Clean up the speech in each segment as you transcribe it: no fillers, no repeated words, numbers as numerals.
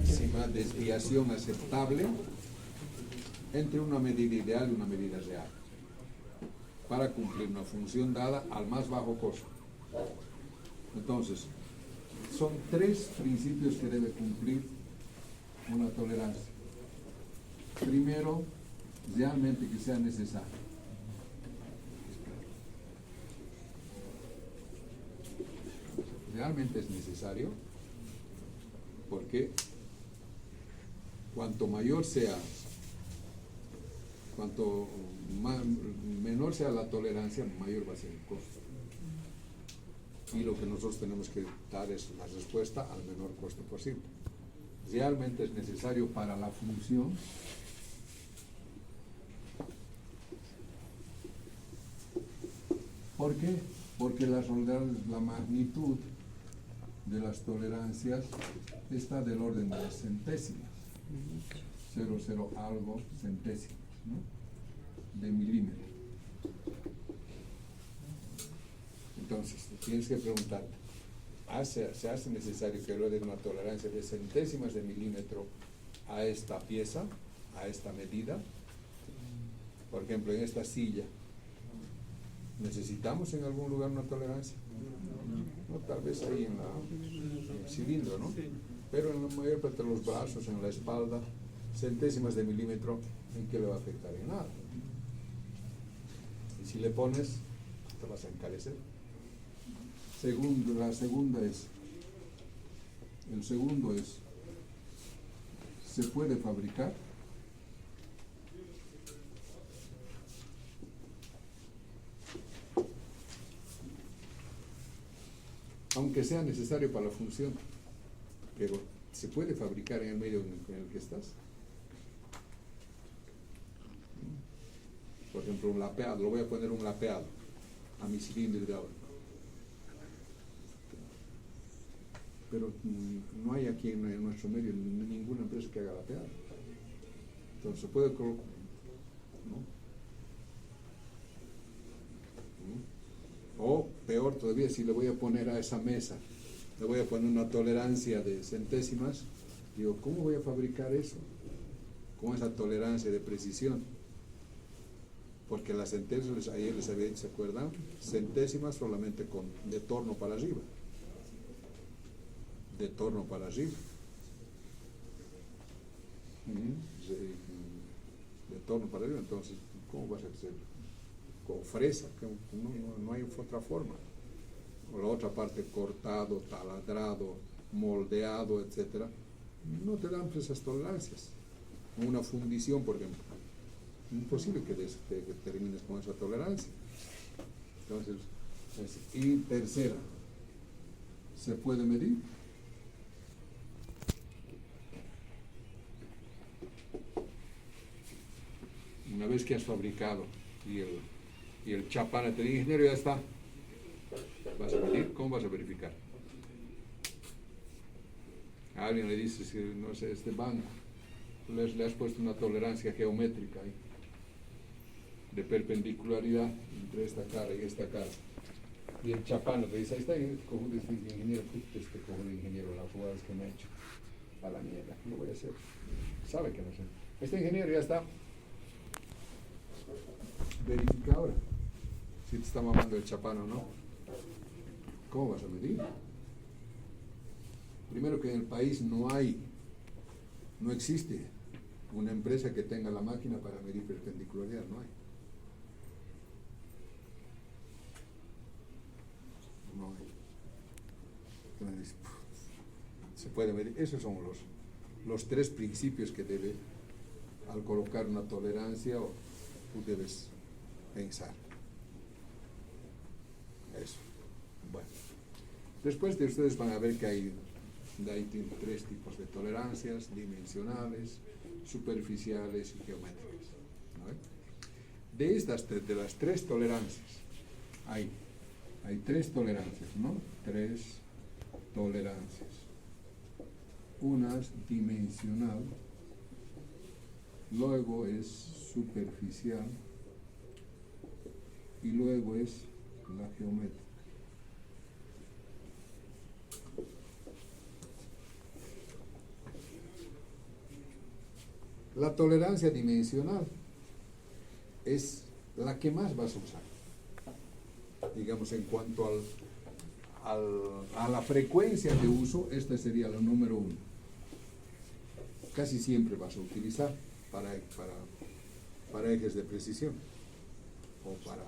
máxima desviación aceptable entre una medida ideal y una medida real para cumplir una función dada al más bajo costo. Entonces, son tres principios que debe cumplir una tolerancia. Primero, realmente que sea necesario. Realmente es necesario, porque cuanto menor sea la tolerancia, mayor va a ser el costo. Y lo que nosotros tenemos que dar es la respuesta al menor costo posible. Realmente es necesario para la función. ¿Por qué? Porque la magnitud de las tolerancias está del orden de las centésimas, 0,0 algo centésimas, ¿no? De milímetro. Entonces, tienes que preguntarte, ¿se hace necesario que le den una tolerancia de centésimas de milímetro a esta pieza, a esta medida? Por ejemplo, en esta silla, ¿necesitamos en algún lugar una tolerancia? No, tal vez ahí en el cilindro, ¿no? Pero en la mayor parte de los brazos, en la espalda, centésimas de milímetro, ¿en qué le va a afectar? En nada. Y si le pones, te vas a encarecer. El segundo es, ¿se puede fabricar? Aunque sea necesario para la función, pero ¿se puede fabricar en el medio en el que estás? Por ejemplo, un lapeado, lo voy a poner un lapeado a mi cilindro hidráulico. Pero no hay aquí en nuestro medio ninguna empresa que haga lapeado. Entonces se puede colocar, ¿no? O peor todavía, si le voy a poner a esa mesa, le voy a poner una tolerancia de centésimas, digo, ¿cómo voy a fabricar eso? Con esa tolerancia de precisión. Porque las centésimas, ayer les había dicho, ¿se acuerdan? Centésimas solamente de torno para arriba. De torno para arriba. De torno para arriba, entonces, ¿cómo vas a hacer? Con fresa, no hay otra forma. O la otra parte, cortado, taladrado, moldeado, etcétera, no te dan esas tolerancias. Una fundición, por ejemplo, imposible que termines con esa tolerancia. Entonces, y tercera, ¿se puede medir? Una vez que has fabricado y el chapán te dice, ingeniero, ya está, ¿vas a medir? ¿Cómo vas a verificar? A alguien le dices, no sé, este banco, le has puesto una tolerancia geométrica ahí, de perpendicularidad entre esta cara y esta cara. Y el chapán te dice, ahí está el cojudo de este ingeniero, este cojudo de ingeniero, las jugadas que me ha hecho, a la mierda, ¿qué voy a hacer? Sabe que no sé. Este ingeniero ya está. Verifica ahora si te está mamando el chapán o no. ¿Cómo vas a medir? Primero, que en el país no existe una empresa que tenga la máquina para medir perpendicularidad, no hay. No hay. Entonces, se puede medir. Esos son los tres principios que debe, al colocar una tolerancia, tú debes pensar. Eso. Bueno. Después de ustedes van a ver que hay tres tipos de tolerancias: dimensionales, superficiales y geométricas. ¿No? De las tres tolerancias, hay tres tolerancias, ¿no? Tres tolerancias. Una es dimensional, luego es superficial y luego es la geométrica. La tolerancia dimensional es la que más vas a usar. Digamos, en cuanto a la frecuencia de uso, esta sería la número 1. Casi siempre vas a utilizar para ejes de precisión o para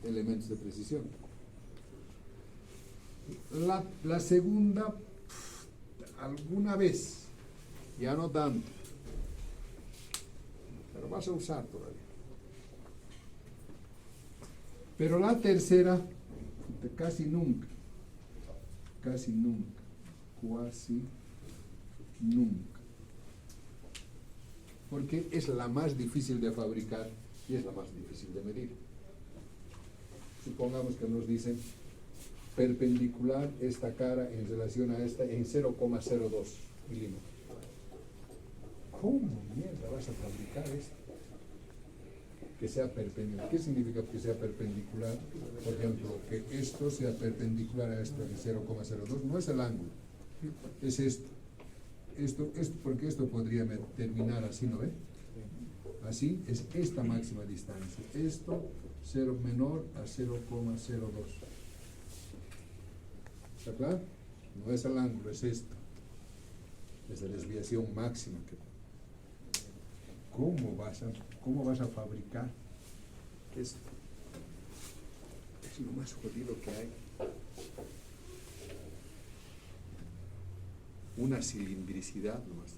elementos de precisión. La segunda, alguna vez, ya no tanto, pero vas a usar todavía. Pero la tercera, casi nunca, casi nunca. Porque es la más difícil de fabricar y es la más difícil de medir. Supongamos que nos dicen perpendicular esta cara en relación a esta en 0,02 milímetros. ¿Cómo mierda vas a fabricar esto? Que sea perpendicular. ¿Qué significa que sea perpendicular? Por ejemplo, que esto sea perpendicular a esto en 0,02, no es el ángulo, es esto. Esto, porque esto podría terminar así, ¿no ve? Así es esta máxima distancia. Esto 0 menor a 0,02. ¿Está claro? No es el ángulo, es esto. Es la desviación máxima. ¿Cómo vas a fabricar esto? Es lo más jodido que hay. Una cilindricidad nomás.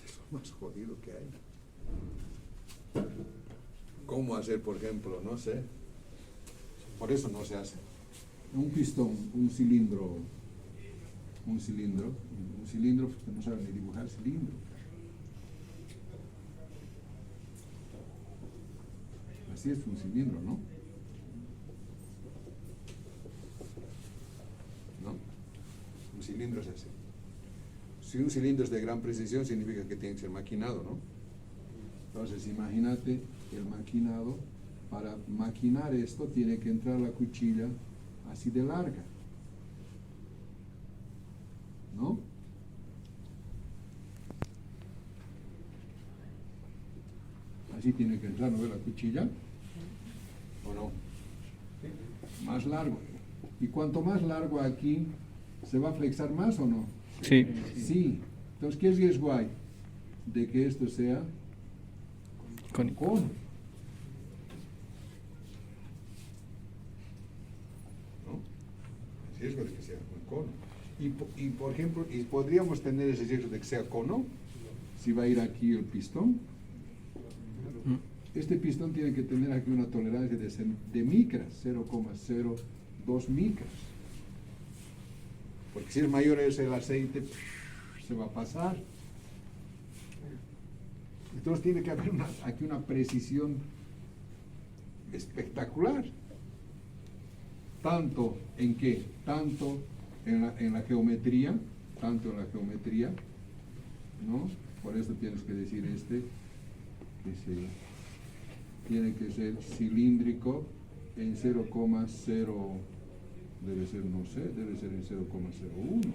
Es lo más jodido que hay. ¿Cómo hacer, por ejemplo? No sé. Por eso no se hace. Un pistón, un cilindro, porque no saben ni dibujar cilindro. Así es un cilindro, ¿no? Un cilindro es así. Si un cilindro es de gran precisión, significa que tiene que ser maquinado, ¿no? Entonces, imagínate el maquinado. Para maquinar esto, tiene que entrar la cuchilla así de larga, ¿no? Así tiene que entrar, ¿no ve la cuchilla? ¿O no? Más largo. Y cuanto más largo aquí, ¿se va a flexar más o no? Sí. Sí. Entonces, ¿qué riesgo hay? De que esto sea cono. ¿No? Riesgo de que sea un cono. Y por ejemplo, ¿y podríamos tener ese riesgo de que sea cono? Si va a ir aquí el pistón. Este pistón tiene que tener aquí una tolerancia de micras, 0,02 micras. Porque si es mayor es el aceite, se va a pasar. Entonces tiene que haber aquí una precisión espectacular. ¿Tanto en qué? Tanto en la geometría, ¿no? Por eso tienes que decir que tiene que ser cilíndrico en 0,0, debe ser, no sé, debe ser en 0,01.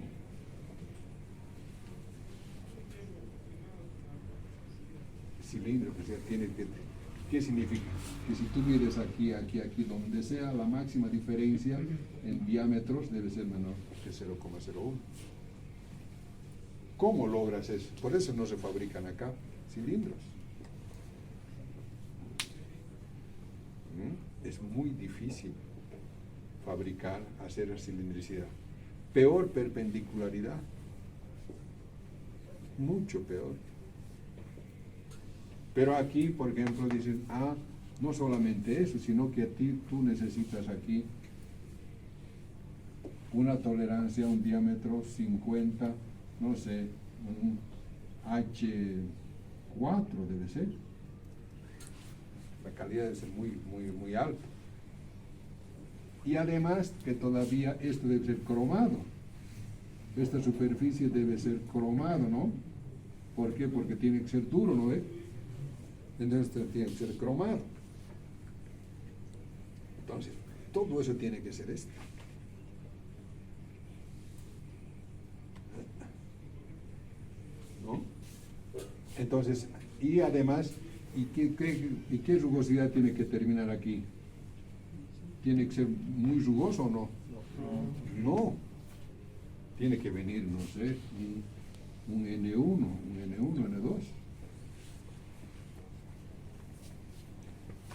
Cilíndrico, o sea, tiene que... ¿Qué significa? Que si tú mides aquí, donde sea la máxima diferencia en diámetros debe ser menor que 0,01. ¿Cómo logras eso? Por eso no se fabrican acá cilindros. Es muy difícil fabricar, hacer la cilindricidad. Peor perpendicularidad. Mucho peor. Pero aquí, por ejemplo, dicen, no solamente eso, sino que tú necesitas aquí una tolerancia, un diámetro 50, no sé, un H4 debe ser. La calidad debe ser muy alta. Y además que todavía esto debe ser cromado. Esta superficie debe ser cromado, ¿no? ¿Por qué? Porque tiene que ser duro, ¿no ve? Entonces tiene que ser cromado. Entonces, todo eso tiene que ser esto. ¿No? Entonces, y además, ¿y qué rugosidad tiene que terminar aquí? ¿Tiene que ser muy rugoso o no? No. Tiene que venir, no sé, un N1, N2.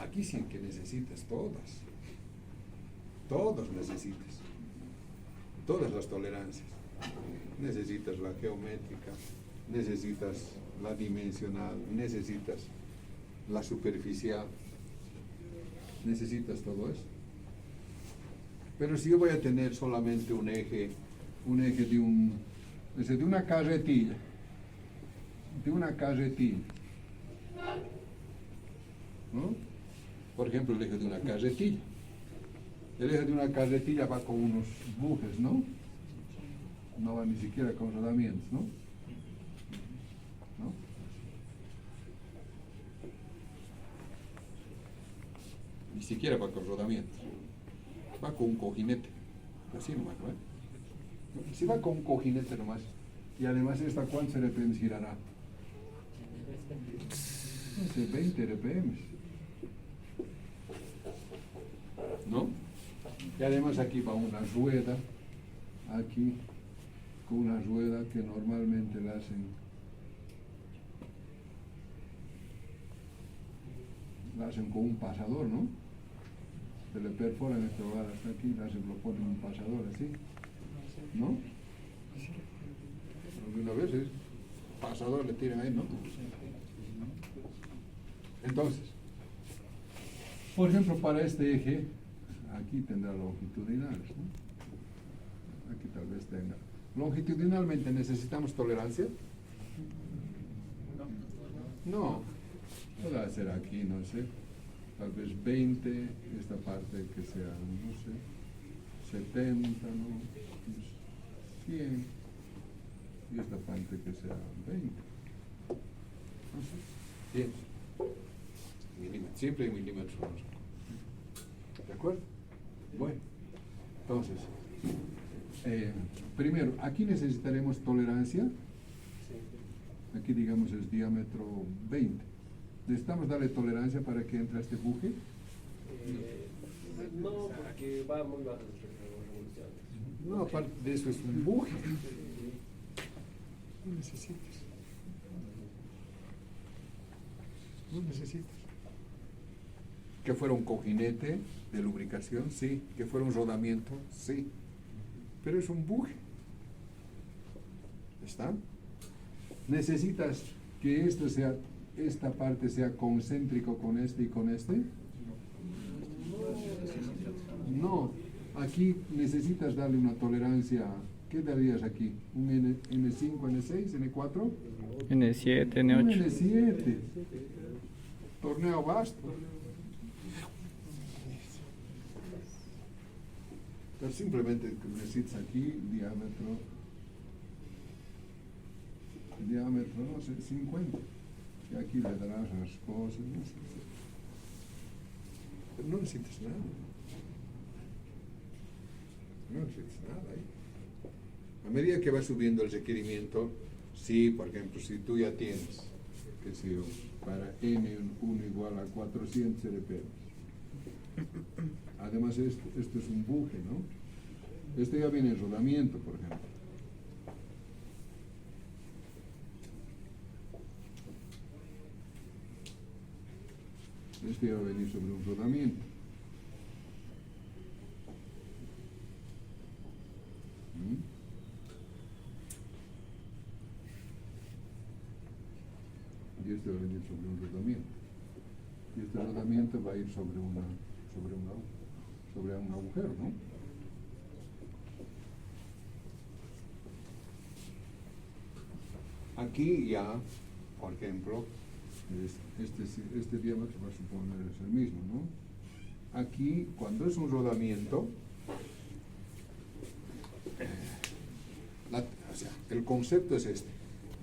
Aquí sí que necesitas todas. Todas necesitas. Todas las tolerancias. Necesitas la geométrica, necesitas la dimensional, necesitas la superficial, necesitas todo eso. Pero si yo voy a tener solamente un eje de una carretilla, ¿no? Por ejemplo, el eje de una carretilla. El eje de una carretilla va con unos bujes, ¿no? No va ni siquiera con rodamientos, ¿no? ¿No? Ni siquiera va con rodamientos. Va con un cojinete. Así nomás, ¿no? Si va con un cojinete nomás. Y además esta, ¿cuánto RPM girará? No sé, 20 RPM. ¿No? Y además aquí va una rueda, aquí, con una rueda que normalmente la hacen con un pasador, ¿no? Se le perforan este lugar hasta aquí, lo ponen un pasador así, ¿no? Alguna vez es pasador, le tiran ahí, ¿no? Entonces, por ejemplo, para este eje, aquí tendrá longitudinales, ¿no? Aquí tal vez tenga. ¿Longitudinalmente necesitamos tolerancia? No. Puede ser aquí, no sé, tal vez 20, esta parte que sea, no sé, 70, ¿no? 100, y esta parte que sea 20. No sé. 10 milímetros, siempre hay milímetros. ¿De acuerdo? Bueno, entonces, primero, aquí necesitaremos tolerancia. Aquí digamos es diámetro 20. ¿Necesitamos darle tolerancia para que entre este buje? No, porque va muy bajo las revoluciones. No, aparte de eso es un buje. No necesitas. Que fuera un cojinete de lubricación, sí. Que fuera un rodamiento, sí. Pero es un buje. ¿Está? ¿Necesitas que esta parte sea concéntrico con este y con este? No. Aquí necesitas darle una tolerancia. ¿Qué darías aquí? ¿Un N5, N6, N4? N7, N8. Un N7. Torneo vasto. Pero simplemente necesitas aquí diámetro, no sé, 50. Y aquí le darás las cosas, no sé. Pero no necesitas nada. No necesitas nada ahí. A medida que va subiendo el requerimiento, sí, por ejemplo, si tú ya tienes, que si para N1 igual a 400 RPM. Además esto es un buje, ¿no? Este ya viene en rodamiento, por ejemplo. Este va a venir sobre un rodamiento. Y este va a venir sobre un rodamiento. Y este rodamiento va a ir sobre un agujero, ¿no? Aquí ya, por ejemplo, este diámetro va a suponer es el mismo, ¿no? Aquí, cuando es un rodamiento, o sea, el concepto es este.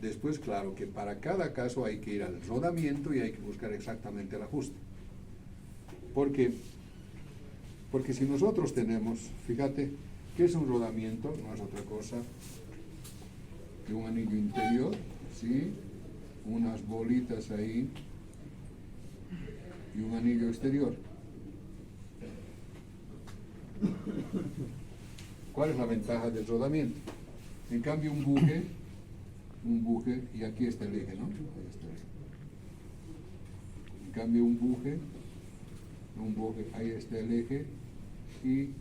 Después, claro, que para cada caso hay que ir al rodamiento y hay que buscar exactamente el ajuste. Porque si nosotros tenemos, fíjate, ¿qué es un rodamiento? No es otra cosa que un anillo interior, ¿sí? unas bolitas ahí y un anillo exterior. ¿Cuál es la ventaja del rodamiento? En cambio un buje, y aquí está el eje, ¿no? Ahí está el eje. En cambio un buje, ahí está el eje y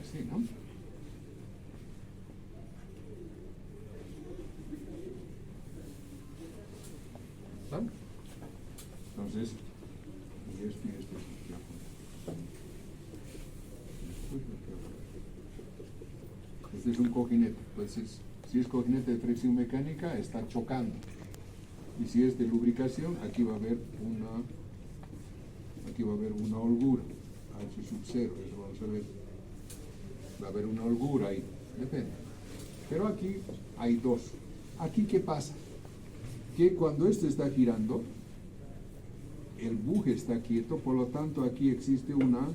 así, ¿no? ¿Está? Entonces, y este ya. Este es un cojinete. Entonces, si es cojinete de fricción mecánica, está chocando. Y si es de lubricación, aquí va a haber una holgura. H sub 0, eso vamos a ver. Va a haber una holgura ahí, depende. Pero aquí hay dos. Aquí, ¿qué pasa? Que cuando esto está girando, el buje está quieto, por lo tanto aquí existe una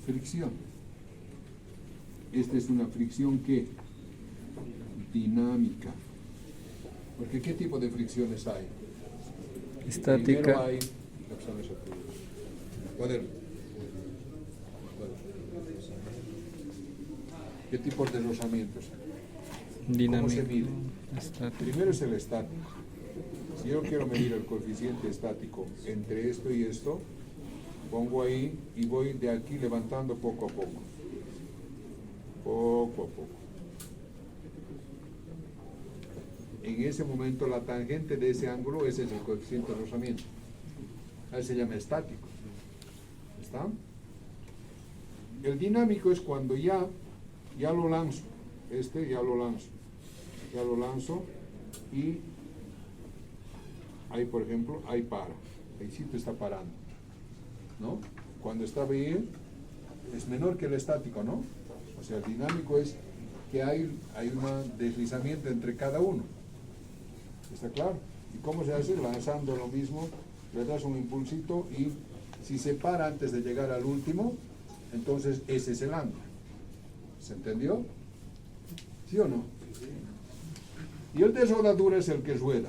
fricción. Esta es una fricción que dinámica. Porque ¿qué tipo de fricciones hay? Estática. Primero hay ¿qué tipos de rozamientos hay? Dinámico. ¿Cómo se mide? Estático. Primero es el estático. Si yo quiero medir el coeficiente estático entre esto y esto, pongo ahí y voy de aquí levantando poco a poco. Poco a poco. En ese momento la tangente de ese ángulo, ese es el coeficiente de rozamiento. Ahí se llama estático. ¿Está? El dinámico es cuando ya lo lanzo. Ya lo lanzo y ahí, por ejemplo, ahí para. Ahí sí te está parando, ¿no? Cuando está bien, es menor que el estático, ¿no? O sea, el dinámico es que hay un deslizamiento entre cada uno. ¿Está claro? ¿Y cómo se hace? Lanzando lo mismo, le das un impulsito y si se para antes de llegar al último, entonces ese es el ángulo. ¿Se entendió? ¿Sí o no? Y el de soldadura es el que rueda,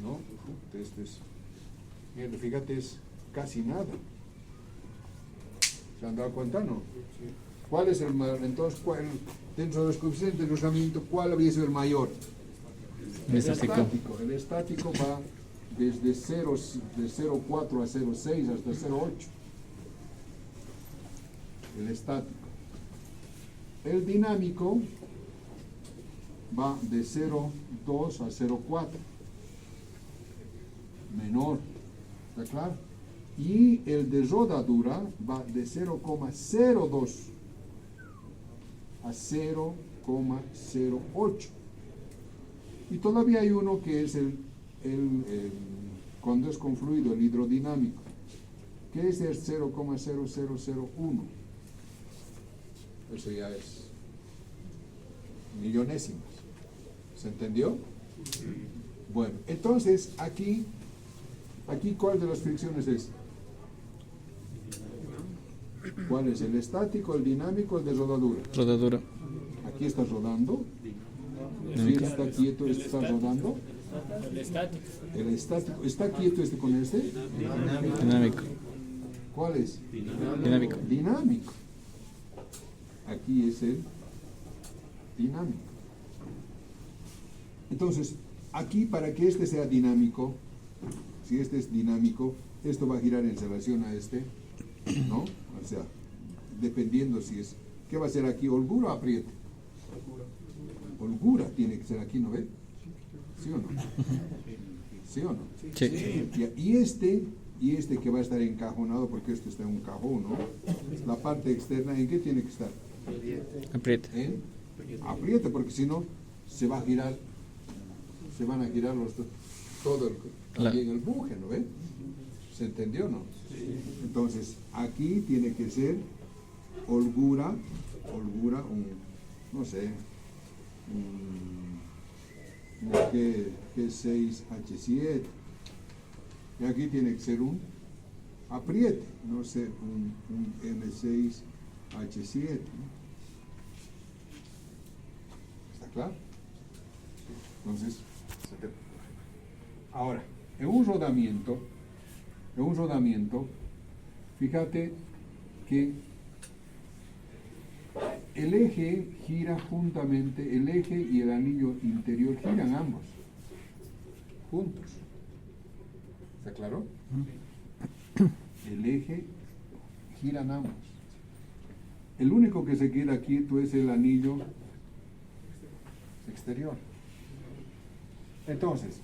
¿no? Mira, fíjate, es casi nada. ¿Se han dado cuenta, no? ¿Cuál es el mayor? Entonces, dentro de los coeficientes de rozamiento, ¿cuál habría sido el mayor? El estático. El estático va desde 0,4 a 0,6 hasta 0,8. El estático. El dinámico va de 0,2 a 0,4. Menor. ¿Está claro? Y el de rodadura va de 0,02 a 0,08. Y todavía hay uno que es cuando es con fluido, el hidrodinámico, que es el 0,0001. Eso ya es millonésimas. ¿Se entendió? Bueno, entonces aquí ¿cuál de las fricciones es? ¿Cuál es? ¿El estático, el dinámico, el de rodadura? Rodadura. Aquí está rodando. Si está quieto, este está rodando. El estático. El estático. ¿Está quieto este con este? Dinámico. ¿Cuál es? Dinámico. Dinámico. Aquí es el dinámico. Entonces, aquí para que este sea dinámico, si este es dinámico, esto va a girar en relación a este, ¿no? O sea, dependiendo si es, ¿qué va a ser aquí? ¿Holgura o apriete? Holgura tiene que ser aquí, ¿no ve? ¿Sí o no? ¿Sí o no? Sí. Y este que va a estar encajonado, porque esto está en un cajón, ¿no? La parte externa, ¿en qué tiene que estar? Apriete. ¿En? Apriete, porque si no, se van a girar también el buje, ¿no ve? ¿Se entendió o no? Entonces, aquí tiene que ser holgura, no sé, G6H7. Y aquí tiene que ser un apriete, no sé, un M6H7. ¿No? ¿Está claro? Entonces, ahora, en un rodamiento, fíjate que el eje gira juntamente, el eje y el anillo interior giran ambos, juntos. ¿Está claro? El eje giran ambos. El único que se queda quieto es el anillo exterior. Entonces,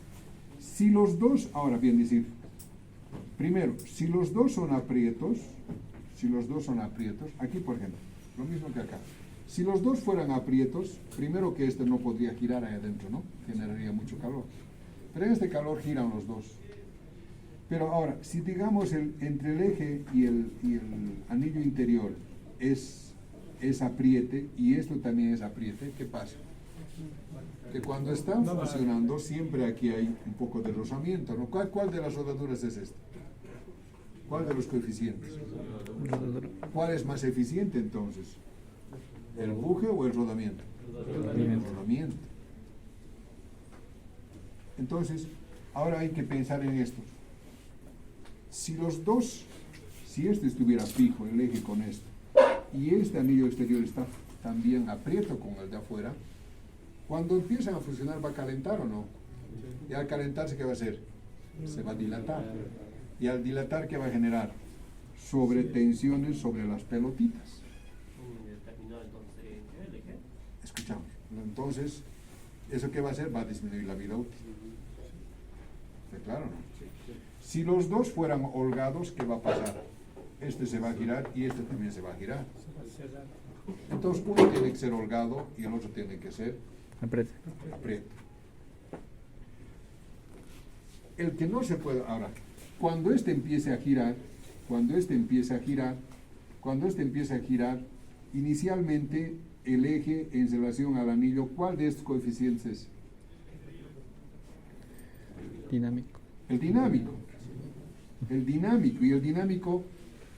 si los dos, ahora bien decir, primero, si los dos son aprietos, aquí por ejemplo, lo mismo que acá. Si los dos fueran aprietos, primero que este no podría girar ahí adentro, ¿no? Generaría mucho calor. Pero en este calor giran los dos. Pero ahora, si digamos entre el eje y el anillo interior es apriete y esto también es apriete, ¿qué pasa? Que cuando están funcionando siempre aquí hay un poco de rozamiento, ¿no? ¿Cuál de las rodaduras es esta? ¿Cuál de los coeficientes? ¿Cuál es más eficiente entonces? ¿El empuje o el rodamiento? El rodamiento. Entonces, ahora hay que pensar en esto. Si este estuviera fijo, el eje con esto, y este anillo exterior está también aprieto con el de afuera, cuando empiezan a funcionar ¿va a calentar o no? Y al calentarse, ¿qué va a hacer? Se va a dilatar. Y al dilatar, ¿qué va a generar? Sobretensiones sobre las pelotitas. Escuchamos. Entonces, ¿eso qué va a hacer? Va a disminuir la vida útil. ¿Está claro o no? Si los dos fueran holgados, ¿qué va a pasar? Este se va a girar y este también se va a girar. Entonces, uno tiene que ser holgado y el otro tiene que ser Apriete. aprieto. El que no se puede, ahora, cuando este empiece a girar, inicialmente el eje en relación al anillo, ¿cuál de estos coeficientes es? Dinámico. El dinámico. El dinámico. ¿Y el dinámico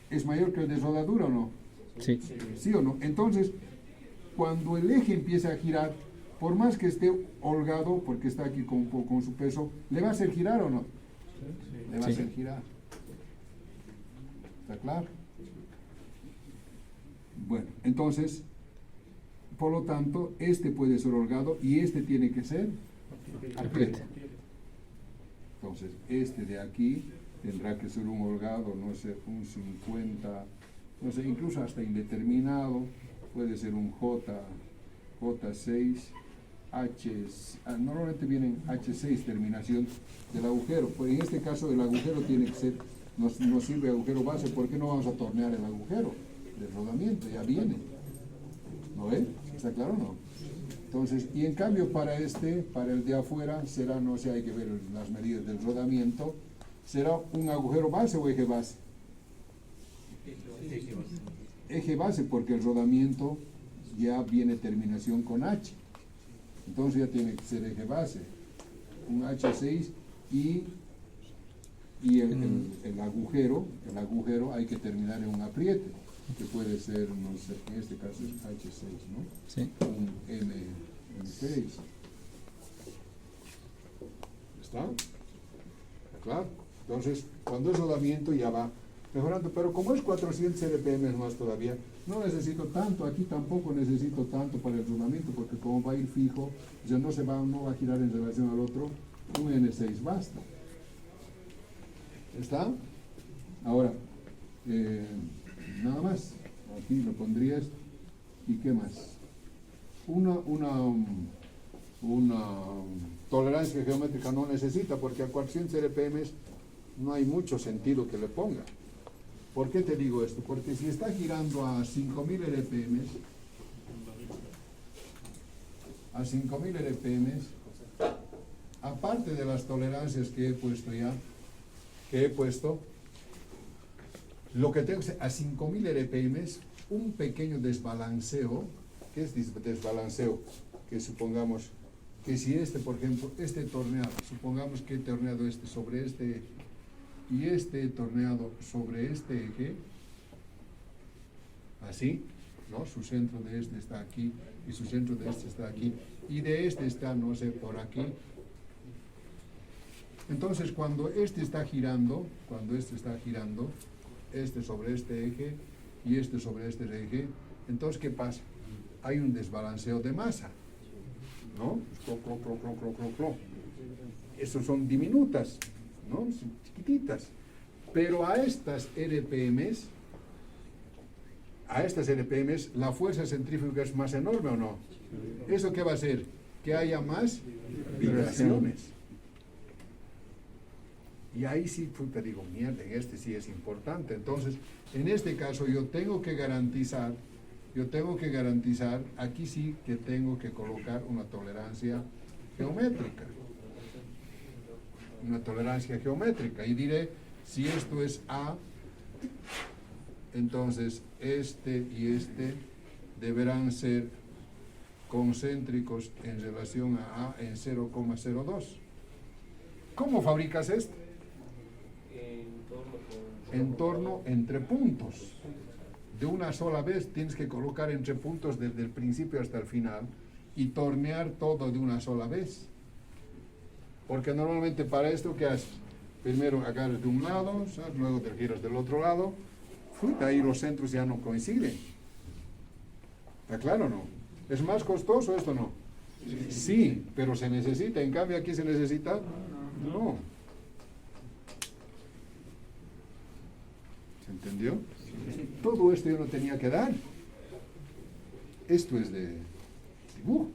es mayor que el de rodadura o no? Sí. ¿Sí o no? Entonces, cuando el eje empieza a girar, por más que esté holgado, porque está aquí con su peso, ¿le va a hacer girar o no? Le va a hacer girar. ¿Está claro? Bueno, entonces, por lo tanto, este puede ser holgado y este tiene que ser aprieto. Entonces, este de aquí tendrá que ser un holgado, no sé, un 50, no sé, incluso hasta indeterminado, puede ser un J6, normalmente vienen H6 terminación del agujero, pues en este caso el agujero tiene que ser, nos sirve agujero base, ¿por qué no vamos a tornear el agujero del rodamiento? Ya viene, ¿no ve? ¿Está claro o no? Entonces, y en cambio para el de afuera, será, no sé, hay que ver las medidas del rodamiento, ¿será un agujero base o eje base? Eje base, porque el rodamiento ya viene terminación con H. Entonces ya tiene que ser eje base. Un H6 y el agujero hay que terminar en un apriete, que puede ser, no sé, en este caso es H6, ¿no? Sí. Un M6. ¿Está? Claro. Entonces, cuando es rodamiento ya va mejorando, pero como es 400 RPM más todavía, no necesito tanto, aquí tampoco necesito tanto para el rodamiento, porque como va a ir fijo, ya no va a girar en relación al otro, un N6 basta. ¿Está? Ahora, nada más, aquí lo pondría esto, ¿y qué más? Una tolerancia geométrica no necesita, porque a 400 RPM no hay mucho sentido que le ponga. ¿Por qué te digo esto? Porque si está girando a 5000 RPM, aparte de las tolerancias que he puesto, lo que tengo es a 5000 RPM, un pequeño desbalanceo. ¿Qué es desbalanceo? Que supongamos que si este, por ejemplo, este torneado, supongamos que he torneado este sobre este eje, y este he torneado sobre este eje, así, ¿no? Su centro de este está aquí, y su centro de este está aquí, y de este está, no sé, por aquí. Entonces, cuando este está girando, este sobre este eje, y este sobre este eje, entonces, ¿qué pasa? Hay un desbalanceo de masa, ¿no? Clo, clo, clo, clo, clo, clo, clo. Esas son diminutas, ¿no? Son chiquititas. Pero a estas RPMs, la fuerza centrífuga es más enorme, ¿o no? ¿Eso qué va a hacer? Que haya más vibraciones. Y ahí sí, puta, digo, mierda, en este sí es importante. Entonces, en este caso yo tengo que garantizar, aquí sí que tengo que colocar una tolerancia geométrica. Y diré, si esto es A, entonces este y este deberán ser concéntricos en relación a A en 0,02. ¿Cómo fabricas esto? Entorno entre puntos. De una sola vez tienes que colocar entre puntos desde el principio hasta el final y tornear todo de una sola vez. Porque normalmente para esto, ¿qué haces? Primero agarras de un lado, ¿sabes? Luego te giras del otro lado. Ahí los centros ya no coinciden. ¿Está claro o no? ¿Es más costoso esto o no? Sí, pero se necesita. En cambio aquí se necesita. No. ¿Se entendió? Todo esto yo no tenía que dar. Esto es de dibujo.